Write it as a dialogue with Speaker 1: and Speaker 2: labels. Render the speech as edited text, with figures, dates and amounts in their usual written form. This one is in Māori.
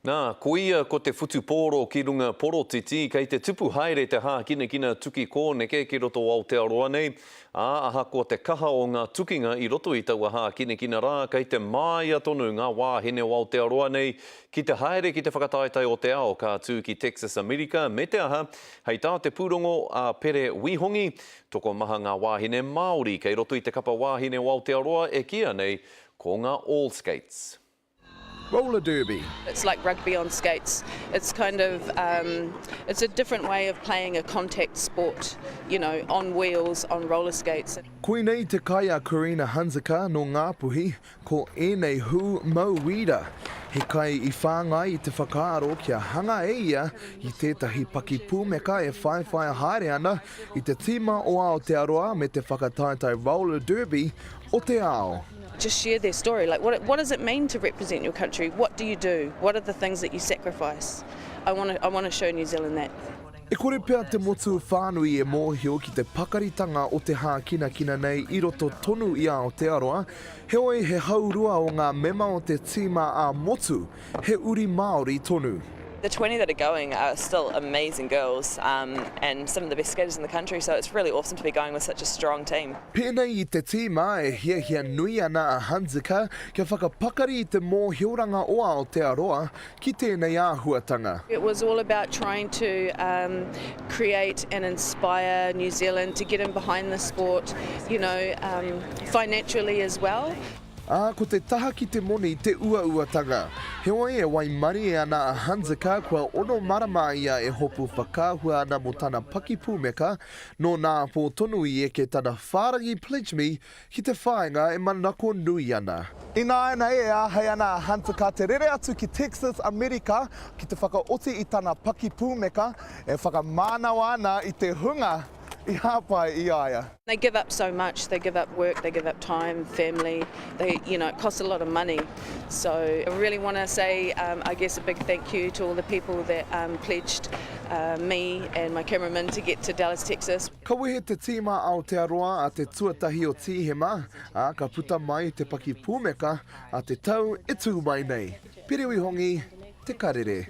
Speaker 1: Nā, koia ko te whutu pōro ki runga porotiti, kei te tupu haere te hā kina tuki kōneke ki roto o Aotearoa nei, aha ko te kaha o ngā tukinga i roto i taua hā kina rā, kei te māia tonu ngā wāhine o Aotearoa nei, ki te haere ki te whakataetai o te ao ka tū ki Texas, Amerika, me te aha, hei tā te pūrongo a Pere Wihongi, toko maha ngā wāhine Māori, kei roto i te kapa wāhine o Aotearoa e kia nei, ko ngā All Skates.
Speaker 2: Roller derby.
Speaker 3: It's like rugby on skates. It's kind of, it's a different way of playing a contact sport, you know, on wheels, on roller skates.
Speaker 2: Koe nei te kai a Karina Hanzika no Ngāpuhi, ko enei hu mauira. He kai I whāngai I te whakaaro kia hanga e ia I tētahi paki pūmeka e whai haere ana I te tīma o Aotearoa me te whakataetai roller derby o te ao.
Speaker 3: Just share their story. Like, what does it mean to represent your country? What do you do? What are the things that you sacrifice? I want to show New Zealand that.
Speaker 2: E kore pea te motu whānui e mōhio ki te pakaritanga o te hā kina nei I roto tonu I Aotearoa, he oi he haurua o ngā mema o te tīma a motu, he uri Māori tonu.
Speaker 4: The 20 that are going are still amazing girls and some of the best skaters in the country, so it's really awesome to be going with such a strong team.
Speaker 2: Pēnei I te tīma e hia nui ana a Hanzika kia whakapakari I te mōhioranga o Aotearoa ki tēnei āhuatanga.
Speaker 3: It was all about trying to create and inspire New Zealand to get in behind the sport, you know, financially as well.
Speaker 2: Ko te taha ki te moni te uatanga. He oi e wai mari ana a Hanzika kua ono marama ia e hopu whakahua ana mo tana paki pūmeka no nā pō tonu I eke tana whārangi Pledge Me ki te whāinga e manako nui ana. Ina ana e a hei ana a Hanzika te rere atu ki Texas, Amerika ki te whakaoti I tana paki pūmeka e whakamānawa ana I te hunga I hāpai I aia.
Speaker 3: They give up so much. They give up work, they give up time, family. They, you know, it costs a lot of money. So I really want to say, I guess, a big thank you to all the people that pledged me and my cameraman to get to Dallas, Texas.
Speaker 2: Ka wehe te tīma Aotearoa a te tuatahi o Tihema, a ka puta mai te paki pūmeka a te tau e tū mai nei. Pere Wihongi, te karere.